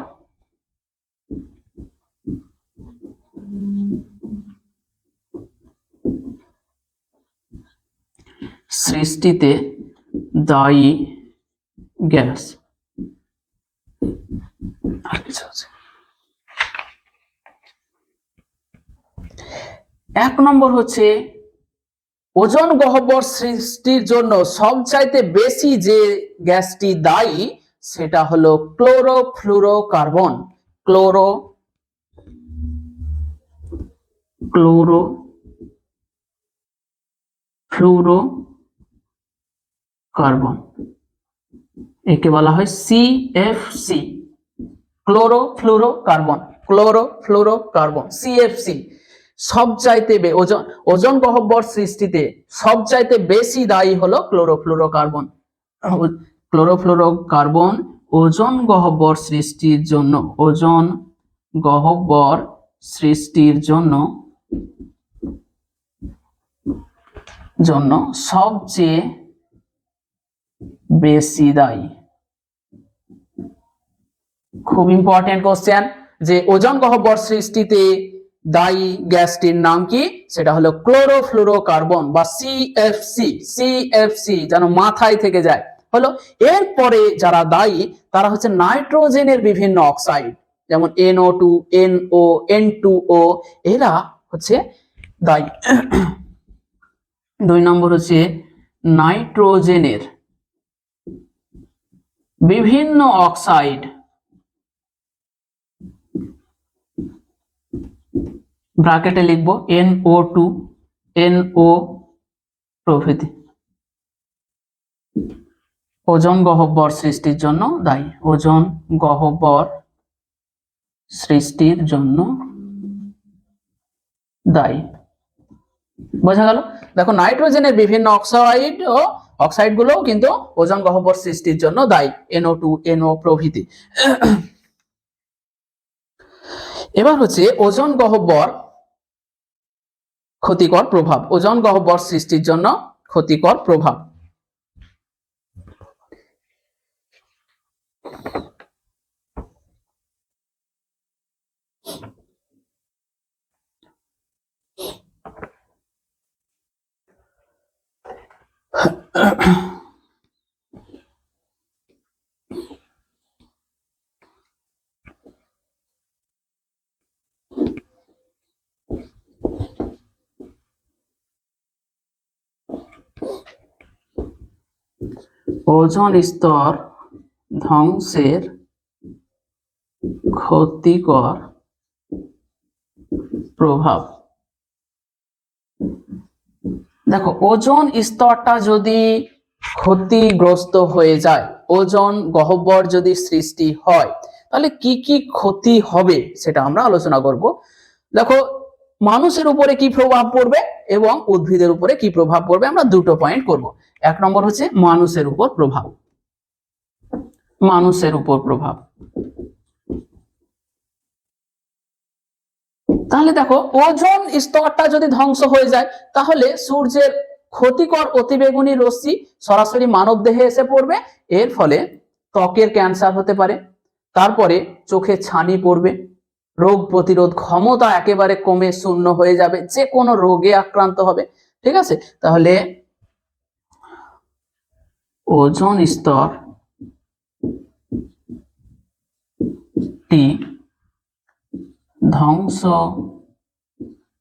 Speaker 1: সৃষ্টিতে দায়ী গ্যাস আর কিছু আছে। 1 নম্বর হচ্ছে ওজন গহ্বর সৃষ্টির জন্য সবচাইতে বেশি যে গ্যাসটি দায়ী সেটা হলো ক্লোরোফ্লুরোকার্বন। ক্লোরোফ্লুরোকার্বন, একে বলা হয় সিএফসি, ক্লোরোফ্লুরোকার্বন সিএফসি। সবচাইতে ওজন গহ্বর সৃষ্টিতে সবচাইতে বেশি দায়ী হলো ক্লোরোফ্লুরোকার্বন। ক্লোরোফ্লুরোকার্বন ওজন গহ্বর সৃষ্টির জন্য সবচেয়ে বেশি দায়ী। খুব ইম্পর্টেন্ট কোশ্চেন যে ওজন গহ্বর সৃষ্টিতে দায়ী গ্যাসটির নাম কি, সেটা হলো ক্লোরোফ্লুরোকার্বন বা সিএফসি, যেন মাথায় থেকে যায়। হলো এরপরে যারা দায়ী তারা হচ্ছে নাইট্রোজেনের বিভিন্ন অক্সাইড, যেমন NO2, NO, N2O, এরা হচ্ছে দায়ী। 2 নম্বর হচ্ছে নাইট্রোজেনের বিভিন্ন অক্সাইড, ব্র্যাকেটে লিখব NO2, NO প্রভৃতি, ওজন গহ্বর সৃষ্টির জন্য দায়ী। ওজন গহ্বর সৃষ্টির জন্য দায়ী। বোঝা গেল? দেখো নাইট্রোজেনের বিভিন্ন অক্সাইড গুলো কিন্তু ওজন গহ্বর সৃষ্টির জন্য দায়ী, NO2, NO প্রভৃতি। এবার হচ্ছে ওজন গহ্বর ক্ষতিকর প্রভাব, ওজন গহ্বর সৃষ্টির জন্য ক্ষতিকর প্রভাব। ওজন স্তর ধ্বংসের ক্ষতিকর প্রভাব। দেখো ওজন স্তরটা যদি ক্ষতিগ্রস্ত হয়ে যায়, ওজন গহ্বর যদি সৃষ্টি হয়, তাহলে কি কি ক্ষতি হবে সেটা আমরা আলোচনা করব। দেখো মানুষের উপরে কি প্রভাব পড়বে এবং উদ্ভিদের উপরে কি প্রভাব পড়বে, আমরা দুটো পয়েন্ট করব। 1 নম্বর হচ্ছে মানুষের উপর প্রভাব। তাহলে দেখো ওজন স্তরটা যদি ধ্বংস হয়ে যায় তাহলে সূর্যের ক্ষতিকর অতিবেগুনি রশ্মি সরাসরি মানব দেহে এসে পড়বে, এর ফলে ত্বকের ক্যান্সার হতে পারে, তারপরে চোখে ছানি পড়বে, রোগ প্রতিরোধ ক্ষমতা একেবারে কমে শূন্য হয়ে যাবে, যে কোনো রোগে আক্রান্ত হবে। ঠিক আছে, তাহলে ওজন স্তরটি ধ্বংস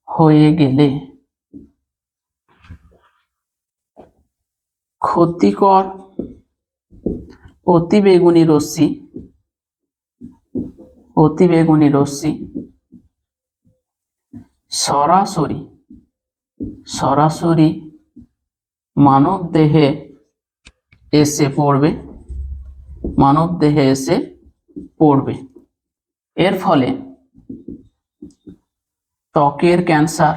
Speaker 1: হয়ে গেলে ক্ষতিকর অতিবেগুনি রশ্মি সরাসরি মানব দেহে এসে পড়বে, এর ফলে ত্বকের ক্যান্সার,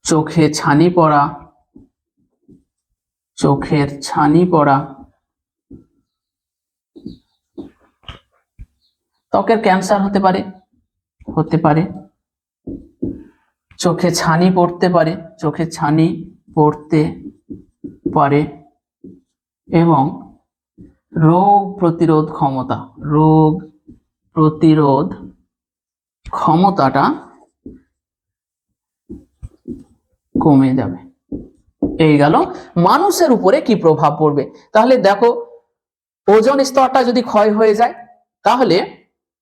Speaker 1: চোখের ছানি পড়া, ত্বকের ক্যান্সার হতে পারে, চোখে ছানি পড়তে পারে এবং রোগ প্রতিরোধ ক্ষমতাটা কমে যাবে। এই গেল মানুষের উপরে কি প্রভাব পড়বে। তাহলে দেখো, ওজোন স্তরটা যদি ক্ষয় হয়ে যায় তাহলে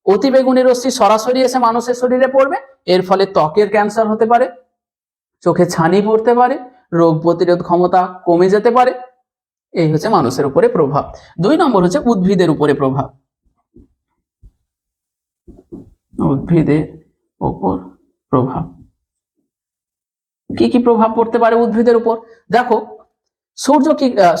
Speaker 1: অতিবেগুনি রশ্মি সরাসরি এসে মানুষের শরীরে পড়বে, এর ফলে ত্বকের ক্যান্সার হতে পারে, চোখে ছানি পড়তে পারে, রোগ প্রতিরোধ ক্ষমতা কমে যেতে পারে। এই হচ্ছে মানুষের উপরে প্রভাব। 2 নম্বর হচ্ছে উদ্ভিদের উপরে প্রভাব। উদ্ভিদের উপর প্রভাব কি প্রভাব পড়তে পারে উদ্ভিদের উপর? দেখো,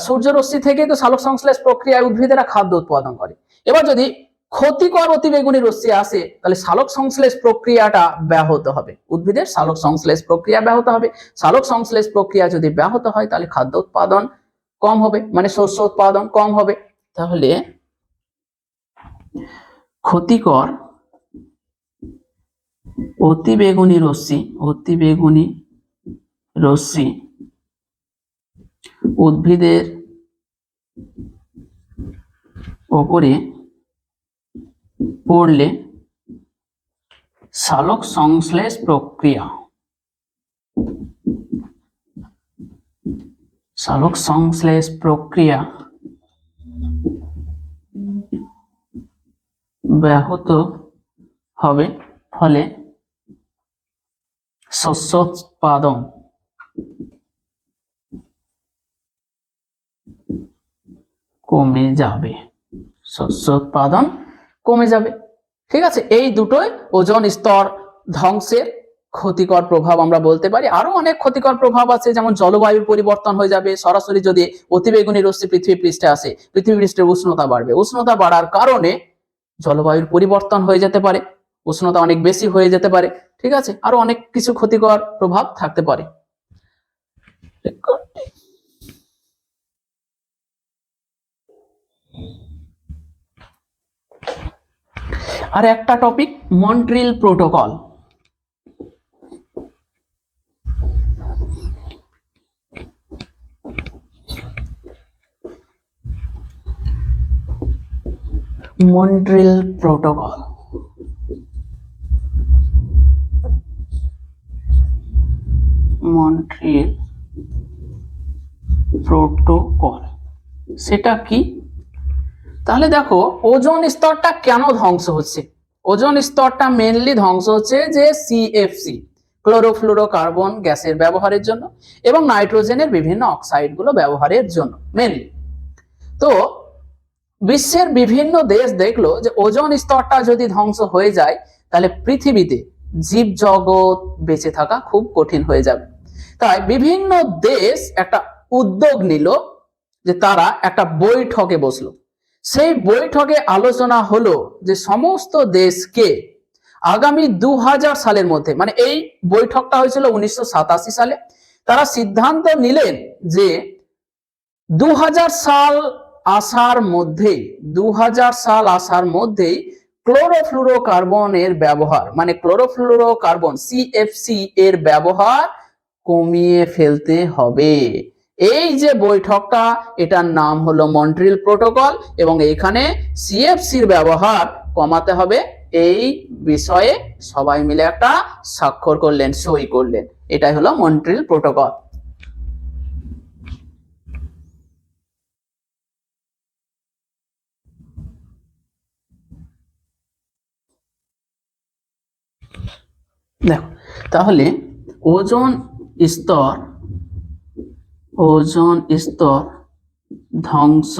Speaker 1: সূর্যরশ্মি থেকে তো সালোক সংশ্লেষ প্রক্রিয়ায় উদ্ভিদেরা খাদ্য উৎপাদন করে। এবার যদি ক্ষতিকর অতিবেগুনি রশ্মি আসে তাহলে সালোক সংশ্লেষ প্রক্রিয়াটা ব্যাহত হবে, উদ্ভিদের সালোক সংশ্লেষ প্রক্রিয়া ব্যাহত হবে। সালোক সংশ্লেষ প্রক্রিয়া যদি ব্যাহত হয় তাহলে খাদ্য উৎপাদন কম হবে, মানে শস্য উৎপাদন কম হবে। তাহলে ক্ষতিকর অতিবেগুনি রশ্মি উদ্ভিদের উপরে পড়লে সালোক সংশ্লেষ প্রক্রিয়া ব্যাহত হবে, ফলে শস্য উৎপাদন কমে যাবে। ঠিক আছে, এই দুটোই ওজোন স্তর ধ্বংসের ক্ষতিকর প্রভাব আমরা বলতে পারি। আরো অনেক ক্ষতিকর প্রভাব আছে, যেমন জলবায়ুর পরিবর্তন হয়ে যাবে। সরাসরি যদি অতিবেগুনি রশ্মি পৃথিবী পৃষ্ঠে আসে, পৃথিবী পৃষ্ঠের উষ্ণতা বাড়বে, উষ্ণতা বাড়ার কারণে জলবায়ুর পরিবর্তন হয়ে যেতে পারে, উষ্ণতা অনেক বেশি হয়ে যেতে পারে। ঠিক আছে, আরো অনেক কিছু ক্ষতিকর প্রভাব থাকতে পারে। আর একটা topic, Montreal protocol. Montreal protocol সেটা কি? তাহলে দেখো, ওজোন স্তরটা কেন ধ্বংস হচ্ছে? ওজোন স্তরটা মেনলি ধ্বংস হচ্ছে যে সিএফসি, ক্লোরোফ্লুরোকার্বন গ্যাসের ব্যবহারের জন্য এবং নাইট্রোজেনের বিভিন্ন অক্সাইড গুলো ব্যবহারের জন্য মেনলি। তো বিশ্বের বিভিন্ন দেশ দেখলো যে ওজোন স্তরটা যদি ধ্বংস হয়ে যায় তাহলে পৃথিবীতে জীব জগৎ বেঁচে থাকা খুব কঠিন হয়ে যাবে। তাই বিভিন্ন দেশ একটা উদ্যোগ নিল যে তারা একটা বৈঠকে বসলো। সেই বৈঠকে আলোচনা হলো যে সমস্ত দেশকে আগামী 2000 সালের মধ্যে, মানে এই বৈঠকটা হয়েছিল 1987 সালে, তারা সিদ্ধান্ত নিলেন যে 2000 সাল আসার মধ্যেই ক্লোরোফ্লুরোকার্বনের ব্যবহার, মানে ক্লোরোফ্লুরোকার্বন সিএফসি এর ব্যবহার কমিয়ে ফেলতে হবে। এই যে বৈঠকটা, এটার নাম হলো মন্ট্রিল প্রোটোকল, এবং এখানে সিএফসির ব্যবহার কমাতে হবে। এই বিষয়ে সবাই মিলে একটা স্বাক্ষর করলেন, সই করলেন। এটাই হলো মন্ট্রিল প্রোটোকল। দেখো, তাহলে ওজোন স্তর ওজোন স্তর ধ্বংস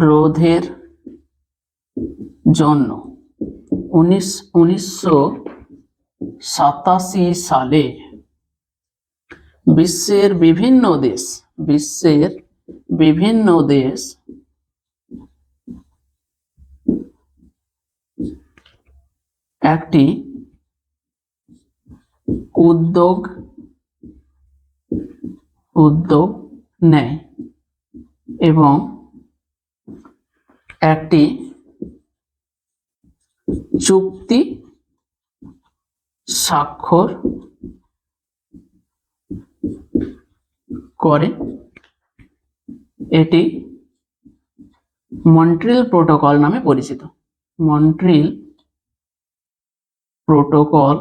Speaker 1: রোধের জন্য 1987 সালে বিশ্বের বিভিন্ন দেশ একটি উদ্যোগ নেয় এবং একটি চুক্তি স্বাক্ষর করে। এটি মন্ট্রিল প্রোটোকল নামে পরিচিত। মন্ট্রিল প্রোটোকল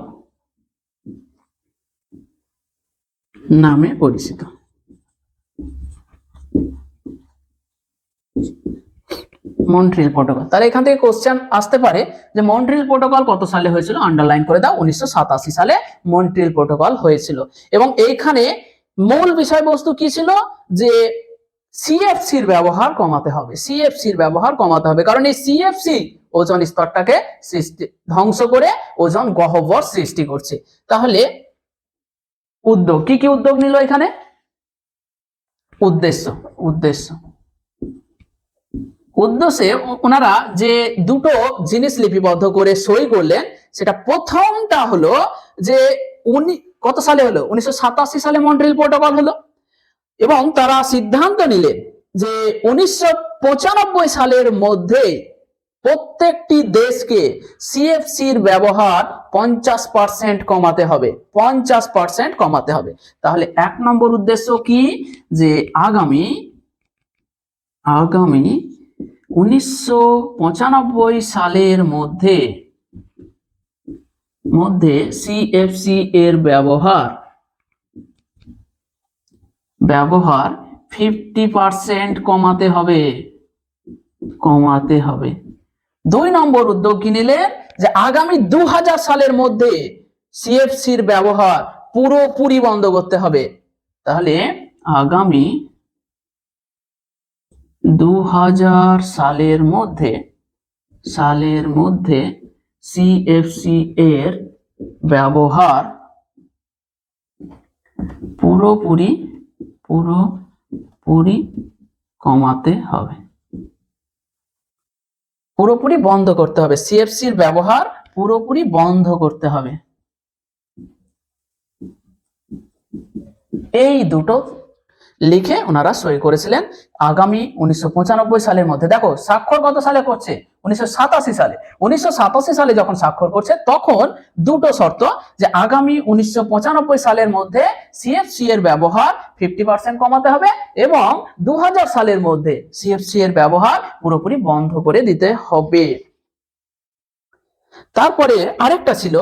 Speaker 1: নামে পরিচিত। মন্ট্রিল প্রোটোকল, তাহলে এখান থেকে কোশ্চেন আসতে পারে যে মন্ট্রিল প্রোটোকল কত সালে হয়েছিল, আন্ডারলাইন করে দাও। 1987 সালে মন্ট্রিল প্রোটোকল হয়েছিল এবং এইখানে মূল বিষয়বস্তু কি ছিল যে সিএফসির ব্যবহার কমাতে হবে। সিএফসির ব্যবহার কমাতে হবে, কারণ এই সিএফসি ওজোন স্তরটাকে ধ্বংস করে ওজোন গহ্বর সৃষ্টি করছে। তাহলে উদ্যোগ কি উদ্যোগ নিল এখানে? উদ্দেশ্যে ওনারা যে দুটো জিনিস লিপিবদ্ধ করে সই করলেন, সেটা প্রথমটা হলো যে কত সালে হলো? 1987 সালে মন্ট্রিল প্রোটোকল হলো এবং তারা সিদ্ধান্ত নিলেন যে 1995 সালের মধ্যে প্রত্যেকটি দেশকে সিএফসির ব্যবহার 50% কমাতে হবে। 50% কমাতে হবে। তাহলে 1 নম্বর উদ্দেশ্য কি? যে আগামী 1995 সালের মধ্যে সিএফসি এর ব্যবহার 50% কমাতে হবে। 2 নম্বর উদ্যোগ কি নিলেন? যে আগামী 2000 সালের মধ্যে সিএফসির ব্যবহার পুরোপুরি বন্ধ করতে হবে। তাহলে আগামী 2000 সালের মধ্যে সিএফসি এর ব্যবহার পুরোপুরি কমাতে হবে, পুরোপুরি বন্ধ করতে হবে। সিএফসির ব্যবহার পুরোপুরি বন্ধ করতে হবে। এই দুটো লিখে ওনারা সই করেছিলেন আগামী 1995 সালের মধ্যে। দেখো স্বাক্ষর কত সালে করছে? 1987 সালে। 1987 সালে যখন স্বাক্ষর করছে তখন দুটো শর্ত, যে আগামী 1995 সালের মধ্যে সিএফসি এর ব্যবহার 50% কমাতে হবে এবং 2000 সালের মধ্যে সিএফসি এর ব্যবহার পুরোপুরি বন্ধ করে দিতে হবে। তারপরে আরেকটা ছিল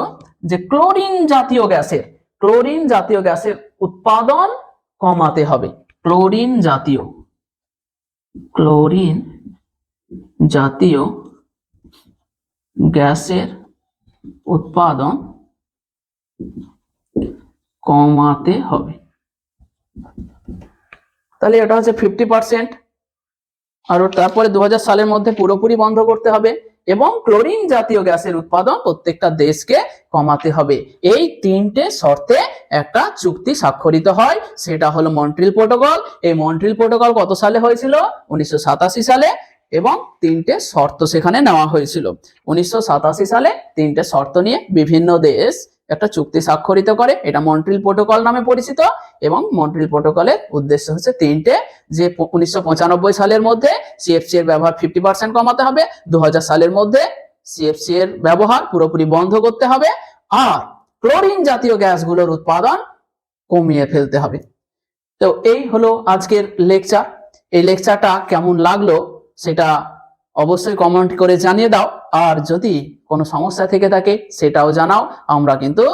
Speaker 1: যে ক্লোরিন জাতীয় গ্যাসের উৎপাদন কমাতে হবে। ক্লোরিন জাতীয় গ্যাসের উৎপাদন কমাতে হবে। তাহলে এটা হচ্ছে 50%। আর তারপরে 2000 সালের মধ্যে পুরোপুরি বন্ধ করতে হবে এবং ক্লোরিন জাতীয় গ্যাসের উৎপাদন প্রত্যেকটা দেশকে কমাতে হবে। এই 3টে শর্তে একটা চুক্তি স্বাক্ষরিত হয়, সেটা হলো মন্ট্রিল প্রোটোকল। এই মন্ট্রিল প্রোটোকল কত সালে হয়েছিল? 1987 সালে এবং 3টে শর্ত সেখানে নেওয়া হয়েছিল। 1987 সালে 3টে শর্ত নিয়ে বিভিন্ন দেশ একটা চুক্তি স্বাক্ষরিত করে, এটা মন্ট্রিল প্রোটোকল নামে পরিচিত। এবং মন্ট্রিল প্রোটোকলের উদ্দেশ্য হচ্ছে 3টে, যে 1995 সালের মধ্যে সিএফসি এর ব্যবহার 50% কমাতে হবে, 2000 সালের মধ্যে সিএফসি এর ব্যবহার পুরোপুরি বন্ধ করতে হবে, আর ক্লোরিন জাতীয় গ্যাসগুলোর উৎপাদন কমিয়ে ফেলতে হবে। তো এই হলো আজকের লেকচার। এই লেকচারটা কেমন লাগলো সেটা অবশ্যই কমেন্ট করে জানিয়ে দাও, আর যদি কোনো সমস্যা থেকে থাকে সেটাও জানাও। আমরা কিন্তু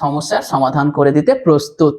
Speaker 1: সমস্যার সমাধান করে দিতে প্রস্তুত।